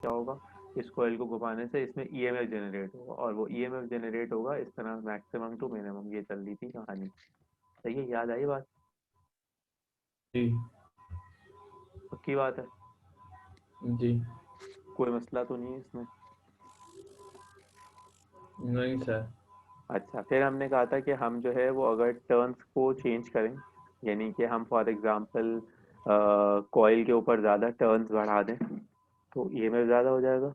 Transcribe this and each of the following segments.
क्या होगा, इस कॉइल को घुमाने से इसमें ईएमएफ जनरेट होगा, और वो ईएमएफ जनरेट होगा इस तरह मैक्सिमम टू मिनिमम, ये चल रही थी कहानी। सही है, याद आई बात? जी। पक्की बात है? जी। कोई मसला तो नहीं है इसमें? नहीं सर। अच्छा, फिर हमने कहा था कि हम जो है वो अगर टर्न्स को चेंज करें, यानी कि हम फॉर एग्जांपल कॉइल के ऊपर ज़्यादा टर्न्स बढ़ा दें तो ईएमएफ ज़्यादा हो जाएगा,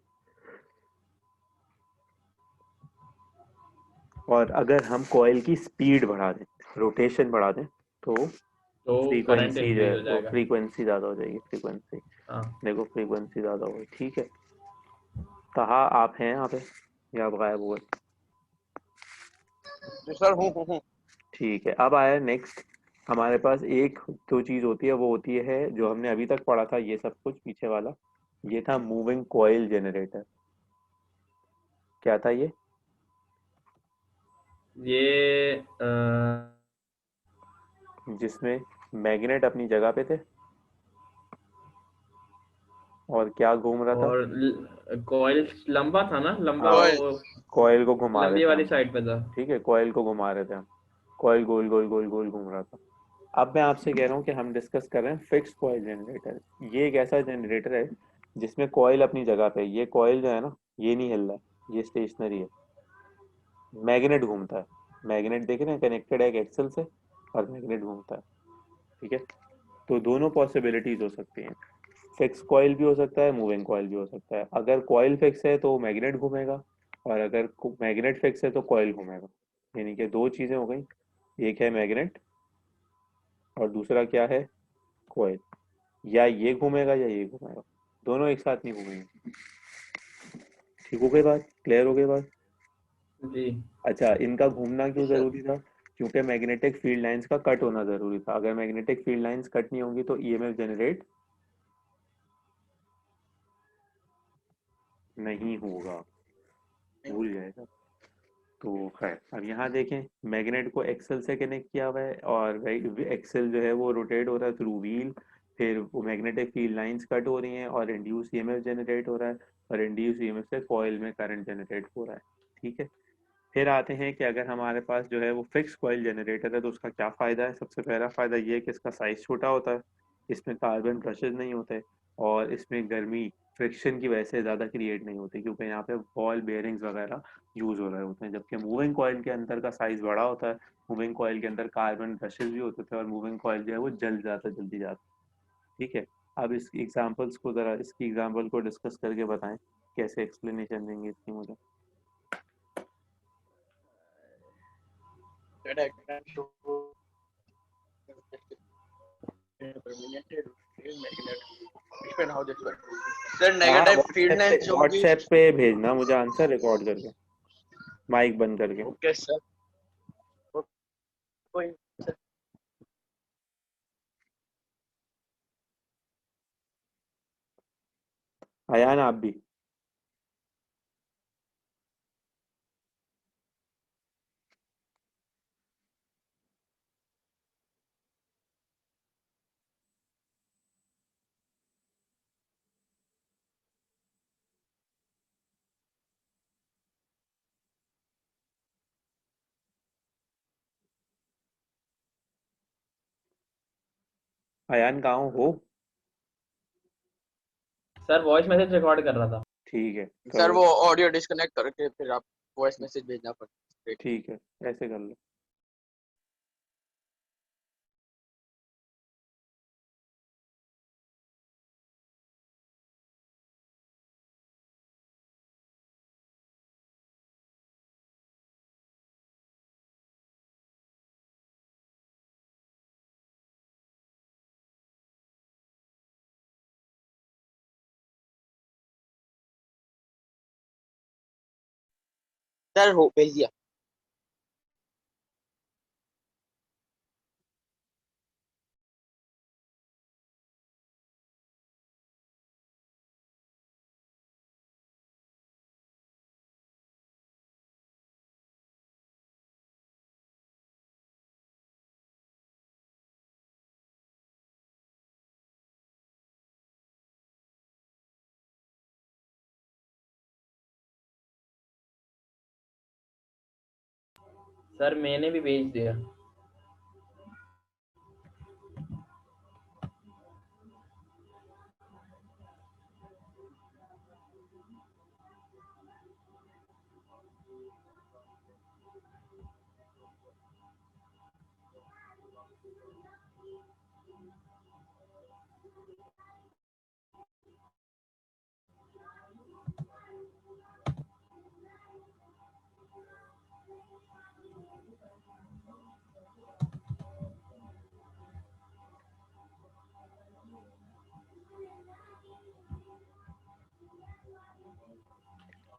और अगर हम कॉइल की स्पीड बढ़ा दें, रोटेशन बढ़ा दें, तो तो करंट फ्रीक्वेंसी जो इंक्रीज है हो वो जाएगा। फ्रीक्वेंसी ज़्यादा हो जाएगी, फ्रीक्वेंसी। हाँ। देखो फ्रीक्वेंसी ज़्यादा होगी, ठीक है। कहाँ आप हैं यहाँ पे, या आप गायब हुए? जी सर, हूँ। ठीक है, अब आया नेक्स्ट। हमारे पास एक जो चीज़ होती है वो होती है जो हमने अभी तक पढ़ा था, ये सब कुछ पीछे वाला, ये था मूविंग कॉइल जनरेटर। क्या था ये? ये जिसमें मैग्नेट अपनी जगह पे थे, और क्या घूम रहा था? और कॉइल लंबा था ना, लंबा हाँ, वो कॉइल को घुमा रहे लंबी थे वाली हम। साइड पे था। ठीक है, कॉइल को घुमा रहे थे हम। कॉइल गोल गोल गोल गोल घूम रहा था। अब मैं आपसे कह रहा हूँ कि हम डिस्कस कर रहे हैं फिक्स कॉइल जनरेटर। ये एक ऐसा जनरेटर है जिसमें कॉइल अपनी जगह पे है। ये कॉइल जो है ना, ये नहीं हिल रहा है, ये स्टेशनरी है। मैग्नेट घूमता है। मैग्नेट देख रहे हैं, कनेक्टेड है एक एक्सल से, और मैग्नेट घूमता है। ठीक है, तो दोनों पॉसिबिलिटीज हो सकती हैं। फिक्स कॉइल भी हो सकता है, मूविंग कॉइल भी हो सकता है। अगर कॉइल फिक्स है तो मैग्नेट घूमेगा, और अगर मैग्नेट फिक्स है तो कॉइल घूमेगा। यानी कि दो चीजें हो गई, एक है मैग्नेट और दूसरा क्या है, कॉइल। या ये घूमेगा या ये घूमेगा, दोनों एक साथ नहीं घूमेंगे। ठीक हो गई बात, क्लियर हो गई बात? जी। अच्छा, इनका घूमना जी क्यों सर। जरूरी था? क्योंकि मैग्नेटिक फील्ड लाइंस का कट होना जरूरी था। अगर मैग्नेटिक फील्ड लाइंस कट नहीं होंगी तो ईएमएफ जनरेट नहीं होगा, भूल जाएगा। तो खैर, अब यहाँ देखें, मैग्नेट को एक्सल से कनेक्ट किया हुआ है, और एक्सल जो है वो रोटेट हो रहा है थ्रू व्हील। फिर वो मैग्नेटिक फील्ड लाइंस कट हो रही हैं और इंड्यूस ईएमएफ जनरेट हो रहा है, और इंड्यूस ईएमएफ से कॉइल में करंट जनरेट हो रहा है। ठीक है, फिर आते हैं कि अगर हमारे पास जो है वो फिक्स कॉइल जनरेटर है तो उसका क्या फ़ायदा है। सबसे पहला फ़ायदा ये है कि इसका साइज़ छोटा होता है, इसमें कार्बन ब्रशेज नहीं होते, और इसमें गर्मी फ्रिक्शन की वजह से ज़्यादा क्रिएट नहीं होती, क्योंकि यहाँ पे बॉल बेयरिंग्स वगैरह यूज़ हो रहे होते हैं। जबकि मूविंग कॉइल के अंदर का साइज़ बड़ा होता है, मूविंग कॉइल के अंदर कार्बन ब्रशेज भी होते थे, और मूविंग कॉइल जो है वो जल जाता है, जल्दी जाता है। ठीक है, अब इस एग्जांपल्स को ज़रा, इसकी एग्जांपल को डिस्कस करके बताएं, कैसे एक्सप्लेनेशन देंगे इसकी मुझे। That I can show permanent magnet. Explain how this works. Sir, हाँ, negative field व्हाट्सएप पे, lines होगी। व्हाट्सएप पे भेजना मुझे आंसर, रिकॉर्ड करके, माइक बंद करके। Okay sir. कोई सर। अयान आप भी। अयान कहाँ हो? सर वॉइस मैसेज रिकॉर्ड कर रहा था। ठीक है, सर करो। वो ऑडियो डिस्कनेक्ट करके फिर आप वॉइस मैसेज भेजना पड़ता है। ठीक है, ऐसे कर लो। सर हो भेज दिया। सर मैंने भी भेज दिया।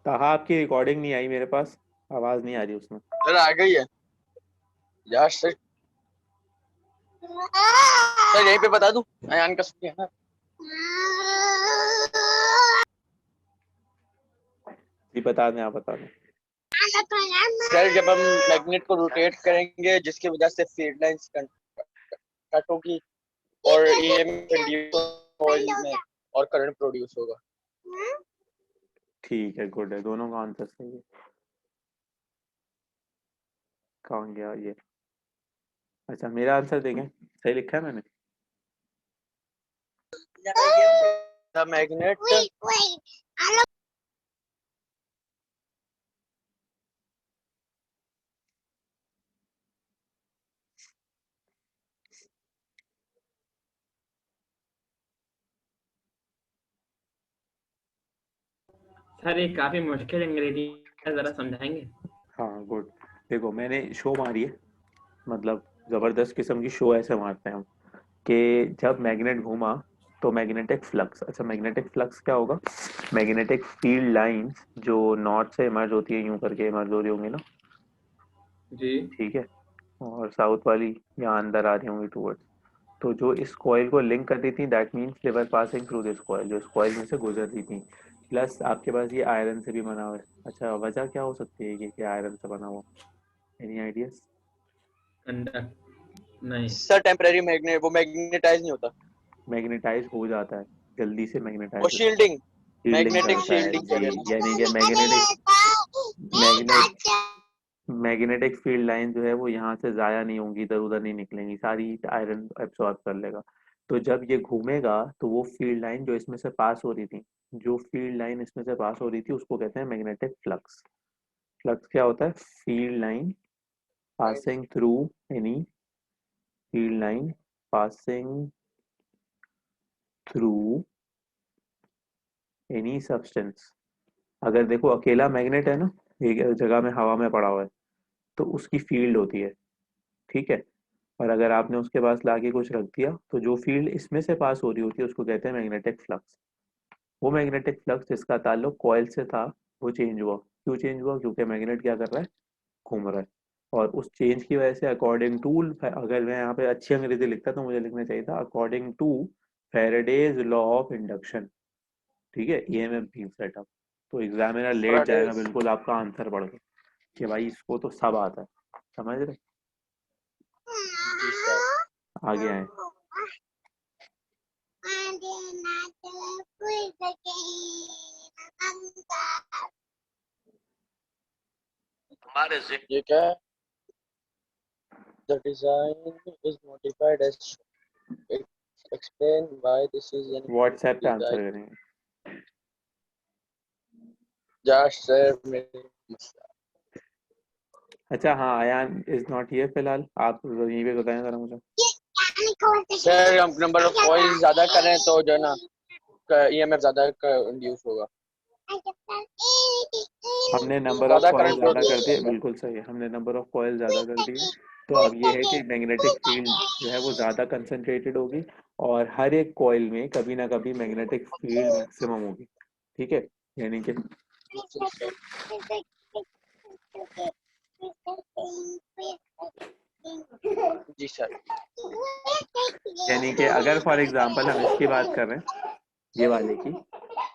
ताहा आपकी रिकॉर्डिंग नहीं आई मेरे पास, आवाज नहीं आ रही उसमें। सर आ गई है यार सर यहीं पे बता दूं अयान का सुनिए ना। जी बता दें, आप बता दें। सर जब हम मैग्नेट को रोटेट करेंगे जिसकी वजह से फील्ड लाइंस कट होगी और ईएमएफ इंड्यूस कॉइल में और करंट प्रोड्यूस होगा। ठीक है, गुड है, दोनों का आंसर सही है। कहाँ गया ये? अच्छा, मेरा आंसर देखें, सही लिखा है मैंने। द मैग्नेट सर ये काफी मुश्किल इंग्रेडिएंट है, जरा समझाएंगे? हाँ गुड। देखो मैंने शो मारी है, मतलब जबरदस्त किस्म की शो ऐसे मारते हैं हम कि जब मैग्नेट घूमा तो मैग्नेटिक फ्लक्स, अच्छा मैग्नेटिक फ्लक्स क्या होगा? मैग्नेटिक फील्ड लाइंस जो नॉर्थ से इमर्ज होती है, यूं करके इमर्ज हो रही होंगी ना, जी। ठीक है, और साउथ वाली यहाँ अंदर आ रही होंगी टूवर्ड्स, तो जो इस कॉइल को लिंक कर रही थी, that means they were passing through this coil, जो इस कॉइल में से गुजर रही थी। प्लस आपके पास ये आयरन से भी बना हुआ है। अच्छा, वजह क्या हो सकती है कि आयरन से बना हुआ? Any ideas? कंडक्ट नहीं। सर टेम्परेरी मैग्नेट वो मैग्नेटाइज नहीं होता मैग्नेटाइज हो जाता है, जल्दी से मैग्नेटाइज वो हो जाता है, शील्डिंग शील्डिंग मैग्नेटिक करता है शील्डिंग जी। कह रहे यानी कि मैग्नेट मैग्नेटिक फील्ड लाइन जो है वो यहाँ से जाया नहीं होंगी, इधर उधर नहीं निकलेंगी, सारी आयरन एब्सॉर्ब कर लेगा। तो जब ये घूमेगा तो वो फील्ड लाइन जो इसमें से पास हो रही थी, जो फील्ड लाइन इसमें से पास हो रही थी उसको कहते हैं मैग्नेटिक फ्लक्स। फ्लक्स क्या होता है? फील्ड लाइन ना passing through any field line passing through any substance. अगर देखो अकेला मैग्नेट है ना, एक जगह में हवा में पड़ा हुआ है, तो उसकी फील्ड होती है, ठीक है। और अगर आपने उसके पास लाके कुछ रख दिया तो जो फील्ड इसमें से पास हो रही होती है उसको कहते हैं मैग्नेटिक फ्लक्स। वो मैग्नेटिक फ्लक्स जिसका ताल्लुक कॉइल से था वो चेंज हुआ। क्यों चेंज हुआ? क्योंकि मैग्नेट क्या कर रहा है? घूम रहा है। और उस चेंज की वजह से अकॉर्डिंग टू, अगर मैं यहाँ पे अच्छी अंग्रेजी लिखता तो मुझे लिखना चाहिए था according to Faraday's law of induction, ठीक है, ईएमएफ बीम सेटअप। तो एग्जामिनर लेट जाएगा Fridays। बिल्कुल आपका आंसर पढ़ के कि भाई इसको तो सब आता है, समझ रहे? जी सर। आगे आए। ये क्या है? The design is modified as shown. It explain why this is an WhatsApp पे आंसर design. करेंगे। Just sir मेरे अच्छा हाँ, अयान इज नॉट हियर फिलहाल, आप यहीं पे बताएं जरा मुझे। सर हम नंबर ऑफ कॉइल ज्यादा करें तो जो है ना ईएमएफ ज्यादा इंड्यूस होगा, हमने नंबर ऑफ ज्यादा कॉयल करंट ज्यादा प्रोड्यूस कर दिए, होगा। बिल्कुल सही है, हमने नंबर ऑफ कॉयल ज्यादा कर दिए। तो अब ये है कि मैग्नेटिक फील्ड जो है वो ज्यादा कंसंट्रेटेड होगी, और हर एक कॉइल में कभी ना कभी मैग्नेटिक फील्ड मैक्सिमम होगी, ठीक है। यानी कि जी सर। यानी कि अगर फॉर एग्जांपल हम इसकी बात कर रहे हैं, ये वाले की,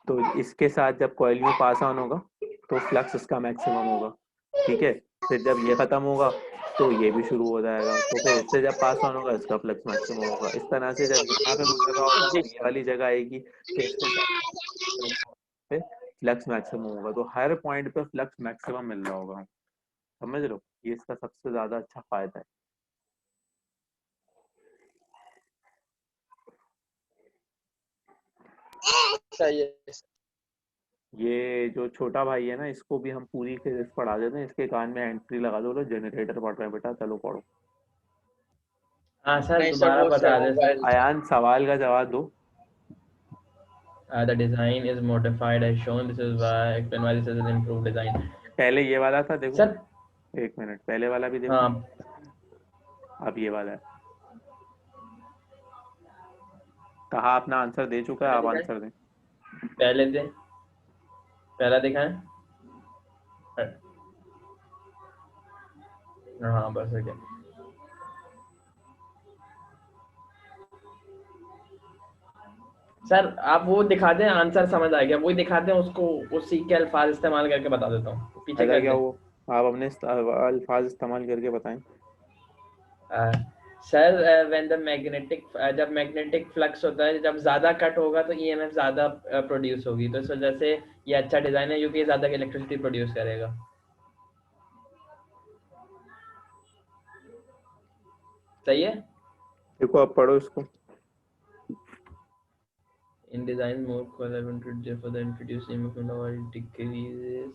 तो इसके साथ जब कॉइल में पास ऑन होगा तो फ्लक्स इसका मैक्सिमम होगा, ठीक है। फिर जब ये खत्म होगा तो ये भी शुरू हो जाएगा, तो फिर इससे जब पास ऑन होगा इसका फ्लक्स मैक्सिमम होगा। इस तरह से जब यहाँ पे गुजर रहा होगा जी तो ये सर। वाली जगह आएगी कि इसके साथ फ्लक्स मैक्सिमम होगा, तो हर पॉइंट पे फ्लक्स मैक्सिमम मिल रहा होगा। समझ लो, ये इसका सबसे ज्यादा अच्छा फायदा है। सही है। ये जो छोटा भाई है ना, इसको भी हम पूरी फिजिक्स पढ़ा देते हैं, इसके कान में हैंड-फ्री लगा दो, जनरेटर पढ़ रहे हैं बेटा, चलो पढ़ो। हाँ सर, नहीं सर, दोबारा वो बता सर दे सर। मोबाइल। अयान सवाल का जवाब दो। The design is modified as shown. This is why explain why this is an improved design. पहले ये वाला था, देखो सर 1 मिनट, पहले वाला भी देखो, हाँ, अब ये वाला है। कहा अपना आंसर दे चुका है, आप आंसर दें। पहले दे, पहला दिखाएं। हाँ बस ओके। सर आप वो दिखा दें, आंसर समझ आ गया, वही दिखा दें उसको, उसी के अल्फाज इस्तेमाल करके बता देता हूँ, पीछे फायदा कर क्या दें। वो, आप अपने अल्फाज इस्तेमाल करके बताएं। सर व्हेन द मैग्नेटिक, जब मैग्नेटिक फ्लक्स होता है, जब ज्यादा कट होगा तो ईएमएफ ज्यादा प्रोड्यूस होगी, तो इस वजह से ये अच्छा डिजाइन है क्योंकि ये ज्यादा इलेक्ट्रिसिटी प्रोड्यूस करेगा। सही है। देखो आप पढ़ो इसको। In design more collaborative, therefore the introduced EMF interval decreases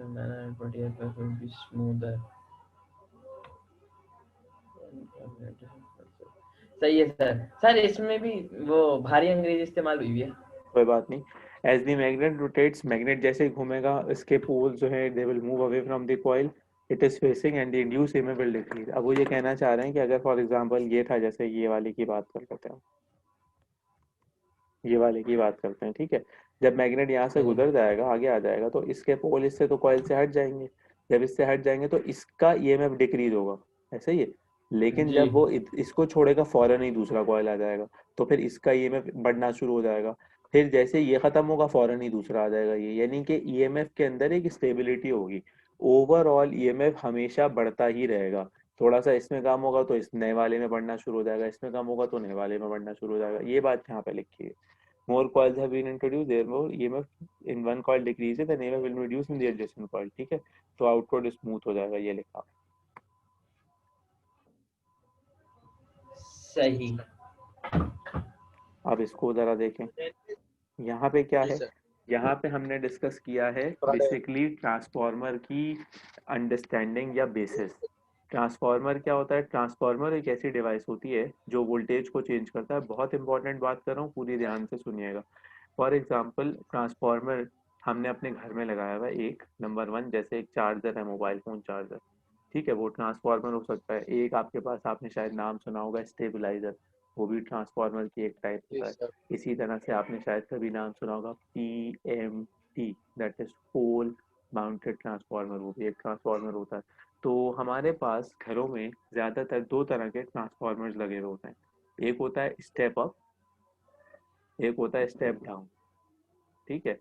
manner and particular will be smoother. सही है सर। सर इसमें भी वो भारी अंग्रेजी इस्तेमाल हुई है। कोई बात नहीं। As the magnet rotates, magnet जैसे ही घूमेगा, इसके पोल जो है they will move away from the coil it is facing and the induce EMF will decrease. अब वो ये कहना चाह रहे हैं कि अगर फॉर एग्जांपल ये था, जैसे ये वाले की बात कर लेते हैं, ये वाले की बात करते हैं, ठीक है। जब मैग्नेट यहाँ से गुजर जाएगा, आगे आ जाएगा, तो इसके पोल इससे तो कॉइल से हट जाएंगे। जब इससे हट जाएंगे तो इसका ईएमएफ डिक्रीज होगा, ऐसे ही है। लेकिन जी जब वो इसको छोड़ेगा, फौरन ही दूसरा कॉइल आ जाएगा, तो फिर इसका ईएमएफ बढ़ना शुरू हो जाएगा। फिर जैसे ये खत्म होगा, फौरन ही दूसरा आ जाएगा ये, यानी कि ईएमएफ के अंदर एक स्टेबिलिटी होगी। ओवरऑल ईएमएफ हमेशा बढ़ता ही रहेगा। थोड़ा सा इसमें काम होगा तो इस नए वाले में बढ़ना शुरू हो जाएगा, इसमें काम होगा तो नए वाले में बढ़ना शुरू हो जाएगा। ये बात यहाँ पे लिखी है। More coils have been introduced, therefore EMF in one coil decreases and EMF will be reduced in the adjacent coil, ठीक है। तो आउटपुट स्मूथ हो जाएगा, ये लिखा। सही। अब इसको जरा देखें, यहाँ पे क्या जी है। सर। यहाँ पे हमने डिस्कस किया है बेसिकली ट्रांसफॉर्मर की अंडरस्टैंडिंग या बेसिस। ट्रांसफॉर्मर क्या होता है? ट्रांसफॉर्मर एक ऐसी डिवाइस होती है जो वोल्टेज को चेंज करता है। बहुत इंपॉर्टेंट बात कर रहा हूँ, पूरी ध्यान से सुनिएगा। फॉर एग्जाम्पल, ट्रांसफॉर्मर हमने अपने घर में लगाया हुआ है, एक नंबर 1, जैसे एक चार्जर है, मोबाइल फोन चार्जर, ठीक है, वो ट्रांसफॉर्मर हो सकता है। एक आपके पास, आपने शायद नाम सुना होगा स्टेबलाइजर, वो भी ट्रांसफॉर्मर की एक टाइप जी होता है। सर। इसी तरह से आपने शायद कभी नाम सुना होगा PMT, that is pole mounted transformer, वो भी एक ट्रांसफॉर्मर होता है। तो हमारे पास घरों में ज़्यादातर 2 तरह के ट्रांसफॉर्मर्स लगे हुए होते हैं। एक होता है स्टेप अप, एक होता है स्टेप डाउन, ठीक है।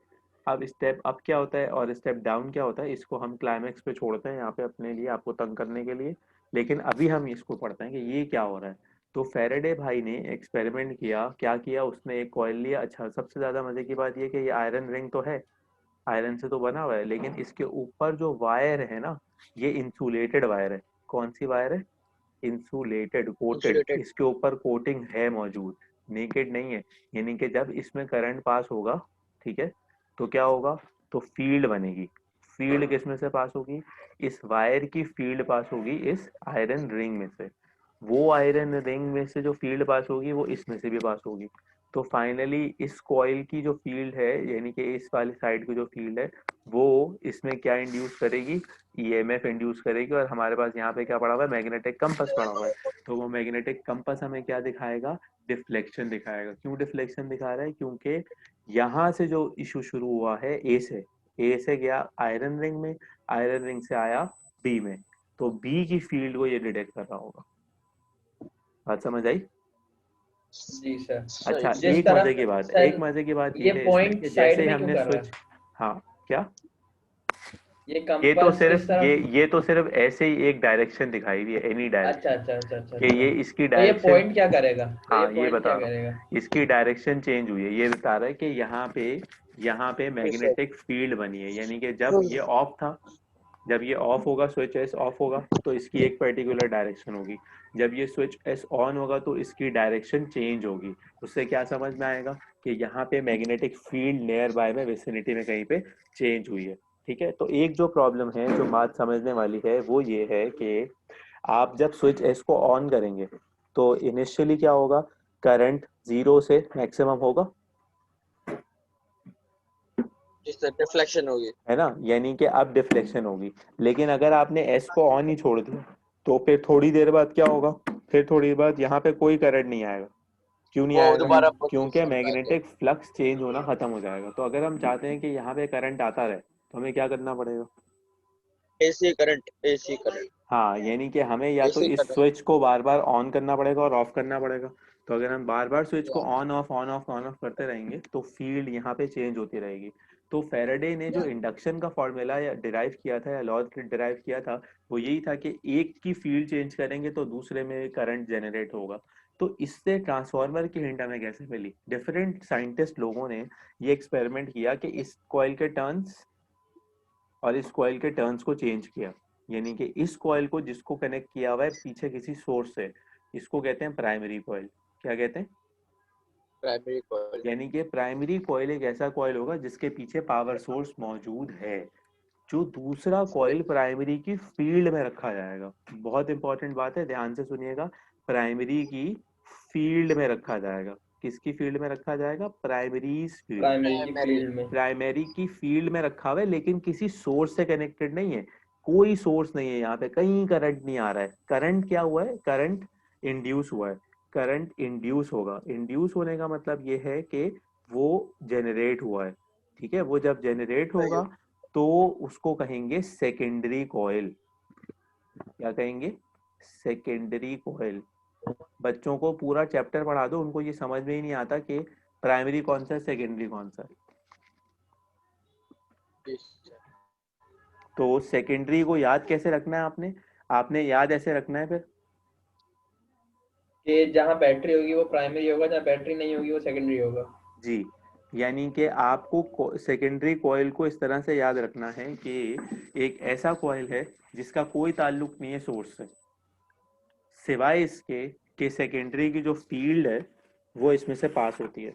अब स्टेप अप क्या होता है और स्टेप डाउन क्या होता है, इसको हम क्लाइमेक्स पे छोड़ते हैं यहाँ पे अपने लिए, आपको तंग करने के लिए। लेकिन अभी हम इसको पढ़ते हैं कि ये क्या हो रहा है। तो फैराडे भाई ने एक्सपेरिमेंट किया, क्या किया उसने, एक कॉइल लिया। अच्छा, सबसे ज़्यादा मज़े की बात ये कि ये आयरन रिंग तो है, आयरन से तो बना हुआ है, लेकिन इसके ऊपर जो वायर है ना, ये इंसुलेटेड वायर है। कौन सी वायर है? Insulated, coated, insulated. इसके ऊपर कोटिंग है मौजूद, नेकेड नहीं है। यानी कि जब इसमें करंट पास होगा, ठीक है, तो क्या होगा, तो फील्ड बनेगी। फील्ड किस में से पास होगी? इस वायर की फील्ड पास होगी इस आयरन रिंग में से। वो आयरन रिंग में से जो फील्ड पास होगी, वो इसमें से भी पास होगी। तो फाइनली इस कॉइल की जो फील्ड है, यानी कि इस वाली साइड की जो फील्ड है, वो इसमें क्या इंड्यूस करेगी? ईएमएफ इंड्यूस करेगी। और हमारे पास यहाँ पे क्या पड़ा हुआ है? मैग्नेटिक कंपास पड़ा हुआ है। तो वो मैग्नेटिक कंपास हमें क्या दिखाएगा? डिफ्लेक्शन दिखाएगा। क्यों डिफ्लेक्शन दिखा रहा है? क्योंकि यहाँ से जो इशू शुरू हुआ है ए से, ए से गया आयरन रिंग में, आयरन रिंग से आया बी में, तो बी की फील्ड को ये डिटेक्ट कर रहा होगा। बात समझ आई? जी सर। अच्छा, जिस एक तरह मजे की बात, सर, एक मजे की बात ये ये है इसमें पॉइंट कि जैसे साइड ही में क्यों हमने कर रहा स्विच, है? हाँ क्या, ये ये तो कंपास सिर्फ इस तरह। ये तो सिर्फ ऐसे ही एक डायरेक्शन दिखाई हुई है, एनी अच्छा डायरेक्शन, अच्छा अच्छा अच्छा कि अच्छा। ये इसकी तो ये डायरेक्शन, पॉइंट क्या करेगा? तो ये हाँ ये पॉइंट बता क्या रहा करेगा? हूँ, इसकी डायरेक्शन चेंज हुई है। ये बता रहा है कि यहाँ पे जी सर। मैग्नेटिक फील्ड बनी है, यानी कि जब ये ऑफ था, जब ये ऑफ होगा, स्विच एस ऑफ होगा तो इसकी एक पर्टिकुलर डायरेक्शन होगी, जब ये स्विच एस ऑन होगा तो इसकी डायरेक्शन चेंज होगी। उससे क्या समझ में आएगा कि यहाँ पे मैग्नेटिक फील्ड नियर बाय में विसिनिटी में कहीं पे चेंज हुई है। ठीक है, तो एक जो प्रॉब्लम है जो बात समझने वाली है वो ये है कि आप जब स्विच एस को ऑन करेंगे तो इनिशियली क्या होगा, करंट 0 से मैक्सिमम होगा, जिससे डिफ्लेक्शन होगी। है ना, यानी कि अब डिफ्लेक्शन होगी। लेकिन अगर आपने एस को ऑन ही छोड़ दिया तो फिर थोड़ी देर बाद क्या होगा, फिर थोड़ी देर बाद यहाँ पे कोई करंट नहीं आएगा। क्यों नहीं वो आएगा? दोबारा प्रोड्यूस क्योंकि हो पाएंगे। मैग्नेटिक फ्लक्स चेंज होना खत्म हो जाएगा। तो अगर हम चाहते हैं कि यहाँ पे करंट आता रहे तो हमें क्या करना पड़ेगा? एसी करंट, एसी करंट, हाँ, यानी कि हमें या तो एसी इस करंट। स्विच को बार बार ऑन करना पड़ेगा और ऑफ करना पड़ेगा। तो अगर हम बार बार स्विच को ऑन ऑफ करते रहेंगे तो फील्ड यहाँ पे चेंज होती रहेगी। तो फैराडे ने जो इंडक्शन का फॉर्मूला या डिराइव किया था या लॉ डिराइव किया था वो यही था कि एक की फील्ड चेंज करेंगे तो दूसरे में करंट जनरेट होगा। तो इससे ट्रांसफार्मर की हिंट हमें कैसे मिली? डिफरेंट साइंटिस्ट लोगों ने ये एक्सपेरिमेंट किया कि इस कॉइल के टर्न्स और इस कॉइल के टर्न्स को चेंज किया। यानी कि इस कॉइल को जिसको कनेक्ट किया हुआ है पीछे किसी सोर्स से, इसको कहते हैं प्राइमरी कॉइल। क्या कहते हैं? Primary coil. यानी कि प्राइमरी कॉइल एक ऐसा कॉइल होगा जिसके पीछे पावर सोर्स मौजूद है। जो दूसरा कॉइल प्राइमरी की फील्ड में रखा जाएगा। बहुत इंपॉर्टेंट बात है, ध्यान से सुनिएगा। प्राइमरी की फील्ड में रखा जाएगा। किसकी फील्ड में रखा जाएगा? Primary field. प्राइमरी की प्राइमरी। फील्ड में। प्राइमरी की फील्ड में रखा हुआ है लेकिन किसी सोर्स से कनेक्टेड नहीं है। कोई सोर्स नहीं है यहाँ पे, कहीं करंट नहीं आ रहा है। करंट क्या हुआ है? करंट इंड्यूस हुआ है। करंट इंड्यूस होगा। इंड्यूस होने का मतलब ये है कि वो जनरेट हुआ है। ठीक है, वो जब जनरेट होगा तो उसको कहेंगे सेकेंडरी कॉइल। क्या कहेंगे? Secondary coil. बच्चों को पूरा चैप्टर पढ़ा दो, उनको ये समझ में ही नहीं आता कि प्राइमरी कौन सा है, सेकेंडरी कौन सा है। तो सेकेंडरी को याद कैसे रखना है आपने? आपने याद ऐसे रखना है फिर कि जहाँ बैटरी होगी वो प्राइमरी होगा, जहाँ बैटरी नहीं होगी वो सेकेंडरी होगा। जी। यानी कि आपको सेकेंडरी कॉइल को इस तरह से याद रखना है कि एक ऐसा कॉइल है जिसका कोई ताल्लुक नहीं है सोर्स से, सिवाय इसके कि सेकेंडरी की जो फील्ड है वो इसमें से पास होती है।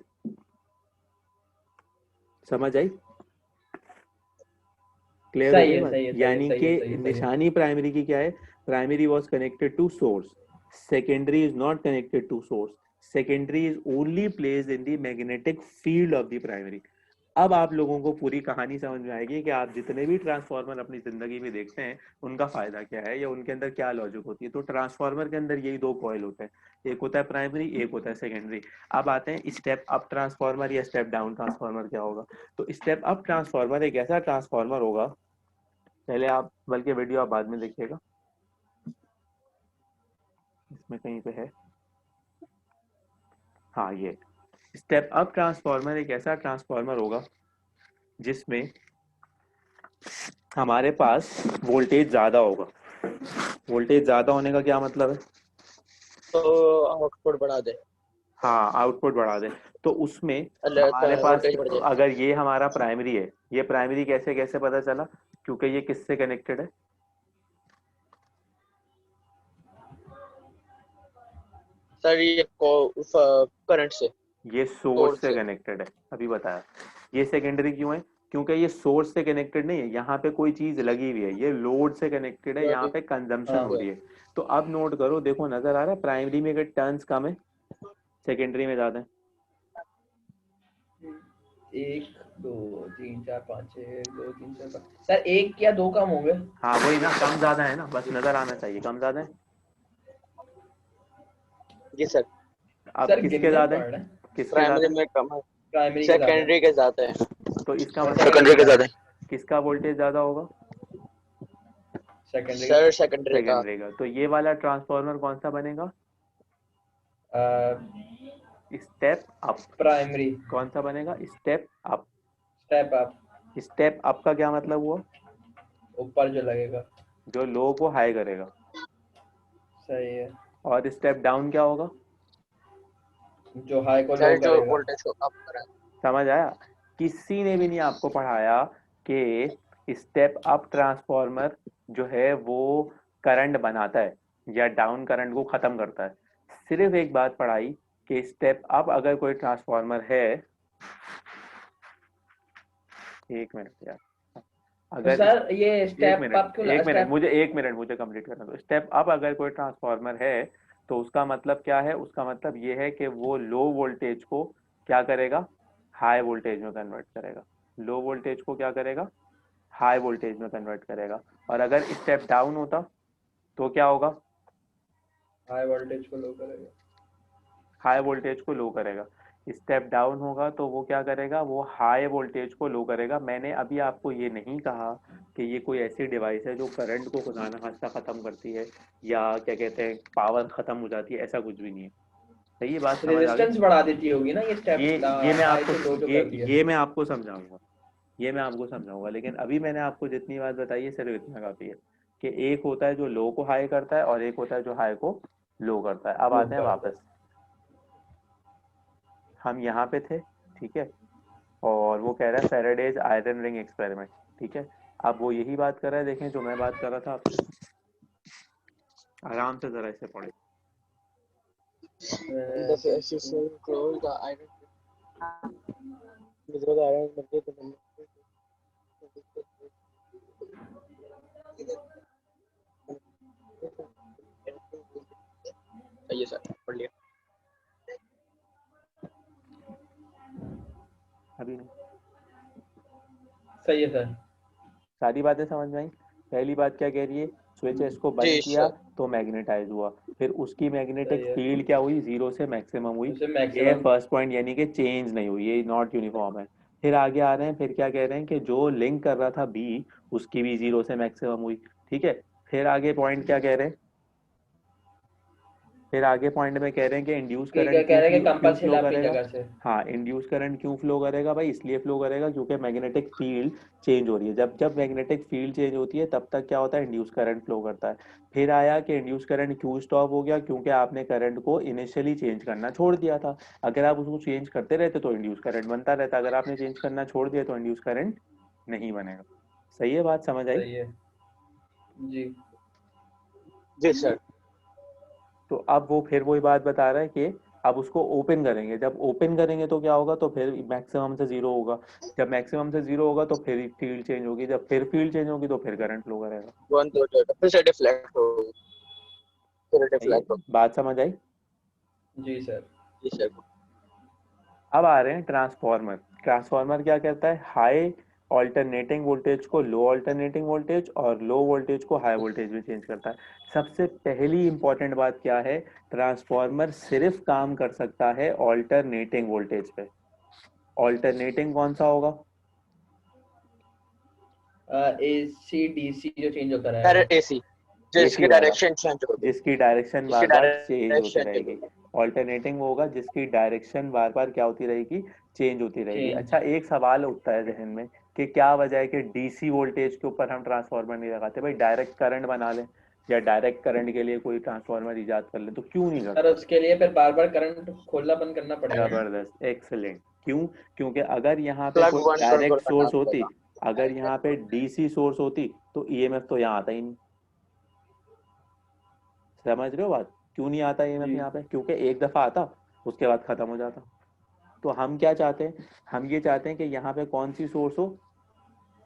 समझ आई? क्लियर हो सही गई है, बात? सही है, सही है, यानी सही कि है, सही है, सही है। निशानी प्राइमरी की क्या है? Primary was connected to source, secondary is not connected to source, secondary is only placed in the magnetic field of the primary. अब आप लोगों को पूरी कहानी समझ में आएगी कि आप जितने भी ट्रांसफार्मर अपनी जिंदगी में देखते हैं उनका फायदा क्या है या उनके अंदर क्या लॉजिक होती है। तो ट्रांसफार्मर के अंदर यही दो कॉइल होते हैं, एक होता है प्राइमरी, एक होता है सेकेंडरी। अब आते हैं स्टेप अप ट्रांसफार्मर या स्टेप डाउन ट्रांसफार्मर क्या होगा। तो स्टेप अप ट्रांसफार्मर एक ऐसा ट्रांसफार्मर होगा, पहले आप बल्कि वीडियो आप बाद में देखिएगा, इसमें कहीं पे है, हाँ ये स्टेप अप ट्रांसफार्मर एक ऐसा ट्रांसफार्मर होगा जिसमें हमारे पास वोल्टेज ज्यादा होगा। वोल्टेज ज्यादा होने का क्या मतलब है? तो आउटपुट बढ़ा दे। हाँ, आउटपुट बढ़ा दे। तो उसमें हमारे पास, वोल्टेज बढ़ जाए। अगर ये हमारा प्राइमरी है, ये प्राइमरी कैसे कैसे पता चला? क्योंकि ये किससे कनेक्टेड है? सर ये करंट से, ये सोर्स सोर्स से से। कनेक्टेड है, अभी बताया। ये सेकेंडरी क्यों है? क्योंकि ये सोर्स से कनेक्टेड नहीं है, यहाँ पे कोई चीज लगी हुई है, ये लोड से कनेक्टेड है, यहाँ पे कंजम्पशन हाँ, हो रही है। तो अब नोट करो, देखो नजर आ रहा है प्राइमरी में अगर टर्न्स कम है, सेकेंडरी में ज्यादा है। 1 2 3 4 5 6 1 2 3 4 5 सर, 1 या 2 कम होंगे। हाँ वही ना, कम ज्यादा है ना, बस नजर आना चाहिए कम ज्यादा है। जी सर। अब सर किसके गिनने ज्यादा पड़ है? रहा है। किसके प्राइमरी ज्यादा है? में कम है, प्राइमरी के ज्यादा सेकेंडरी है। के ज्यादा है। तो इसका और मतलब सेकेंडरी के ज्यादा है। किसका वोल्टेज ज्यादा होगा? सेकेंडरी सर सेकेंडरी का। सेकेंडरी का। तो ये वाला ट्रांसफार्मर कौन सा बनेगा? Step up. प्राइमरी। कौन सा बनेगा? Step up. Step up. Step up का क्या मतलब हुआ? ऊपर जो लगेगा। जो लो को हाई करेगा। सही है। और स्टेप डाउन क्या होगा? जो हाई को लो सर जो करेगा। वोल्टेज को अप करें। समझ आया? किसी ने भी नहीं आपको पढ़ाया कि स्टेप अप ट्रांसफॉर्मर जो है वो करंट बनाता है या डाउन करंट को खत्म करता है। सिर्फ एक बात पढ़ाई कि स्टेप अप अगर कोई ट्रांसफॉर्मर है, एक मिनट यार, तो अगर सर ये एक स्टेप मिनट अप क्यों स्टेप मुझे एक मिनट मुझे कंप्लीट करना दो। स्टेप अप अगर कोई ट्रांसफॉर्मर है तो उसका मतलब क्या है? उसका मतलब ये है कि वो लो वोल्टेज को क्या करेगा? हाई वोल्टेज में कन्वर्ट करेगा। लो वोल्टेज को क्या करेगा? हाई वोल्टेज में कन्वर्ट करेगा। और अगर स्टेप डाउन होता तो क्या होगा? हाई वोल्टेज को लो करेगा। हाई वोल्टेज को लो करेगा। स्टेप डाउन होगा तो वो क्या करेगा? वो हाई वोल्टेज को लो करेगा। मैंने अभी आपको ये नहीं कहा कि ये कोई ऐसी डिवाइस है जो करंट को खुदा ना खास्ता खत्म करती है या क्या कहते हैं पावर खत्म हो जाती है, ऐसा कुछ भी नहीं है। सही है, बात समझ आ गई? रेजिस्टेंस बढ़ा देती होगी ना ये स्टेप ये मैं हाई आपको से लो जो ये करती है। ये मैं आपको समझाऊंगा, ये मैं आपको समझाऊंगा, लेकिन अभी मैंने आपको जितनी बात बताई है सिर्फ इतना काफी है कि एक होता है जो लो को हाई करता है और एक होता है जो हाई को लो करता है। अब लो आते हैं करता वापस, हम यहाँ पे थे, ठीक है, और वो कह रहा है फेराडेज आयरन रिंग एक्सपेरिमेंट, ठीक है। अब वो यही बात कर रहा है, देखें जो मैं बात कर रहा था आपसे, आराम से जरा इसे पढ़े। In the system close the iron without the iron मध्ये the number ये सर पढ़ लिया। अभी नहीं, सही है सर। सारी बातें समझ में आई। पहली बात क्या कह रही है? स्विच इसको जी बंद किया सर। तो मैग्नेटाइज हुआ, फिर उसकी मैग्नेटिक सही है, फील्ड क्या हुई? जीरो से मैक्सिमम हुई। उसे ये है मैक्सिमम। फर्स्ट पॉइंट, यानी कि चेंज नहीं हुई, ये नॉट यूनिफॉर्म है। फिर आगे आ रहे हैं, फिर क्या कह रहे हैं कि जो लिंक कर रहा था बी उसकी भी जीरो से मैक्सिमम हुई, ठीक है। फिर आगे पॉइंट क्या कह रहे हैं? फिर आगे पॉइंट में कह रहे हैं कि इंड्यूस कि क्या करंट कह क्यों रहे हैं कि क्यों कंपास फ्लो हिला अपनी करेगा? जगह से। हाँ, इंड्यूस करंट क्यों फ्लो करेगा भाई? इसलिए फ्लो करेगा क्योंकि मैग्नेटिक फील्ड चेंज हो रही है। जब जब मैग्नेटिक फील्ड चेंज होती है तब तक क्या होता है? इंड्यूस करंट फ्लो करता है। फिर आया कि इंड्यूस करंट क्यों स्टॉप हो गया? क्योंकि आपने करंट को इनिशियली चेंज करना छोड़ दिया था। अगर आप उसको चेंज करते रहते तो इंड्यूस करंट बनता रहता, अगर आपने चेंज करना छोड़ दिया तो इंड्यूस करंट नहीं बनेगा। सही है, बात समझ आई? सही है जी। जी सर। तो अब वो फिर वही बात बता रहा है कि अब उसको ओपन करेंगे, जब ओपन करेंगे तो क्या होगा? तो फिर मैक्सिमम से जीरो होगा, जब मैक्सिमम से जीरो होगा तो फिर फील्ड चेंज होगी, जब फिर फील्ड चेंज होगी तो फिर करंट फ्लो करेगा। वन तो जाएगा फिर से डिफ्लेक्ट हो फिर सही है, डिफ्लेक्ट हो। बात समझ आई? जी सर। जी सर। अब आ रहे हैं ट्रांसफॉर्मर। ट्रांसफॉर्मर क्या करता है? हाई ऑल्टरनेटिंग वोल्टेज को लो ऑल्टरनेटिंग वोल्टेज और लो वोल्टेज को हाई वोल्टेज में चेंज करता है। सबसे पहली इंपॉर्टेंट बात क्या है? ट्रांसफॉर्मर सिर्फ काम कर सकता है ऑल्टरनेटिंग वोल्टेज पे। ऑल्टरनेटिंग कौन सा होगा? एसी डीसी जो चेंज होता रहेगा। एसी एसी जिसकी वाला, डायरेक्शन चेंज होगी। जिसकी डायरेक्शन जिसकी बार बार चेंज होती डायरेक्शन चेंज रहेगी। होगी। ऑल्टरनेटिंग वो होगा जिसकी डायरेक्शन बार बार क्या होती रहेगी? चेंज होती रहेगी। चेंज। अच्छा, एक सवाल उठता है जहन में कि क्या वजह है कि डीसी वोल्टेज के ऊपर हम ट्रांसफार्मर नहीं लगाते? भाई डायरेक्ट करंट बना लें या डायरेक्ट करंट के लिए कोई ट्रांसफार्मर इजाद कर लें, तो क्यों नहीं सर करते? उसके लिए फिर बार बार करंट खोलना बंद करना पड़ेगा ना। जबरदस्त, एक्सेलेंट। क्यों? क्योंकि अगर यहाँ पे प्लग कोई वन डायरेक्ट कंट्रोल करना सोर्स होती, पड़ेगा। अगर यहाँ पे डीसी सोर्स होती तो ईएमएफ तो यहाँ आता ही नहीं। समझ रहे हो बात? क्यों नहीं आता ईएमएफ जी। यहाँ पे? क्योंकि एक दफा आता उसके बाद खत्म हो जाता। तो हम क्या चाहते हैं? हम ये चाहते हैं कि यहाँ पे कौन सी सोर्स हो?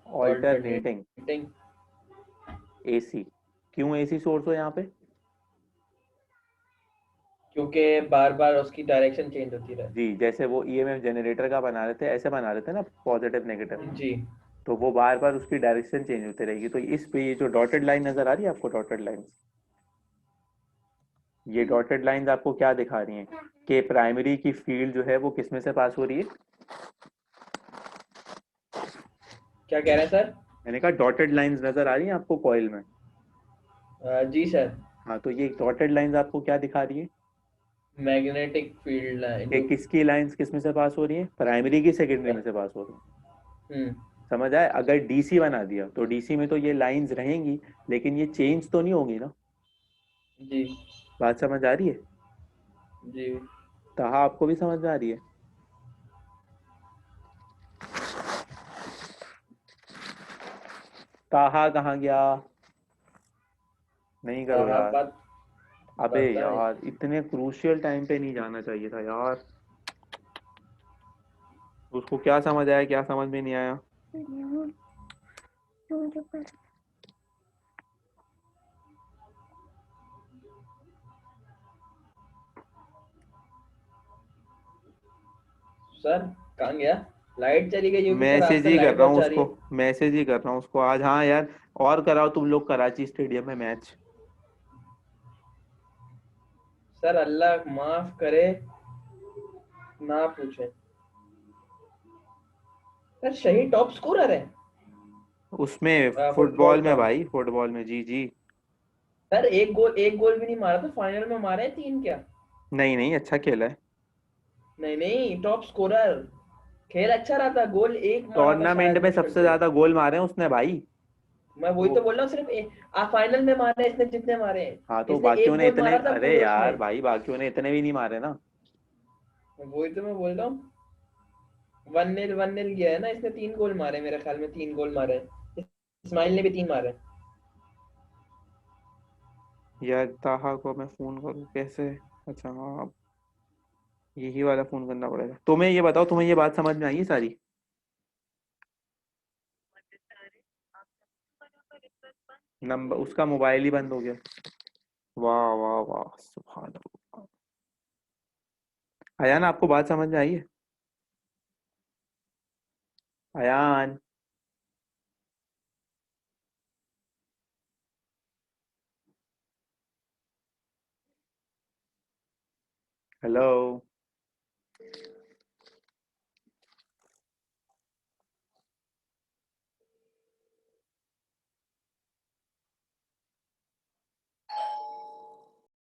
Alternating alternating. एसी। क्यों एसी सोर्स हो यहाँ पे? क्योंकि बार बार उसकी डायरेक्शन चेंज होती रहे। जी, जैसे वो ईएमएफ जनरेटर का बना लेते हैं ऐसे बना लेते हैं ना, पॉजिटिव नेगेटिव। जी। तो वो बार बार उसकी डायरेक्शन चेंज होती रहेगी। तो इस पे ये जो डॉटेड लाइन नजर आ रही है आपको, डॉटेड लाइन, ये डॉटेड लाइंस आपको क्या दिखा रही हैं कि प्राइमरी की फील्ड जो है वो किस में से पास हो रही है? क्या कह रहे हैं सर? मैंने कहा डॉटेड लाइंस नजर आ रही हैं आपको कॉइल में? जी सर। हाँ, तो ये डॉटेड लाइंस आपको क्या दिखा रही है मैग्नेटिक फील्ड कि इंडू। किसकी लाइंस किस में से पास हो रही है? प्राइमरी की सेकेंडरी में से पास हो रही है। हम्म। समझ आए? अगर डीसी बना दिया तो डीसी में तो ये लाइंस रहेंगी लेकिन ये चेंज तो नहीं होंगी ना। जी। बात समझ आ रही है? जी। कहा आपको भी समझ में आ रही है? ताहा कहाँ गया? नहीं करो हाँ यार। बात अबे पता है। यार इतने क्रूशियल टाइम पे नहीं जाना चाहिए था यार। उसको क्या समझ आया, क्या समझ में नहीं आया? सर कहाँ गया? लाइट चली गई यूपी सर, आज मैसेज तो ही कर लाइट रहा बहुत हूँ जा रही उसको, है। मैसेज ही कर रहा हूँ उसको आज। हाँ यार, और कराओ तुम लोग कराची स्टेडियम में मैच। सर अल्लाह माफ करे, ना पूछे। सर शहीद टॉप स्कोरर है उसमें फुटबॉल फुटबॉल में का। भाई, फुटबॉल में, जी जी। सर एक गोल भी नहीं मारा तो फाइनल में मारे हैं तीन क्या? नहीं नहीं, अच्छा खेला है। नहीं नहीं, टॉप स्कोरर। खेल अच्छा रहा था, गोल एक मारा था टूर्नामेंट शायद में मुश्किल सबसे से। ज्यादा गोल मारे हैं उसने भाई। मैं वही वो तो बोल रहा हूँ, सिर्फ फाइनल में मारे हैं इसने जितने मारे हैं। हाँ, तो इसने बाकियों एक ने गोल इतने, मारा था अरे पूरे यार उसमें। भाई बाकियों ने इतने भी नहीं मारे ना। वही तो मैं बोल रहा हूँ। 1-0 गया है ना, इसने तीन गोल मारे, मेरे ख्याल में तीन गोल मारे हैं। इस्माइल ने भी तीन मारे हैं। यार ताहा को मैं फोन करूँ कैसे? अच्छा हाँ, यही वाला फोन करना पड़ेगा। तुम्हें ये बताओ, तुम्हें ये बात समझ में आई है सारी? नंबर, उसका मोबाइल ही बंद हो गया। वाह वाह वाह, सुभान अल्लाह। अयान, आपको बात समझ में आई है? अयान, हेलो।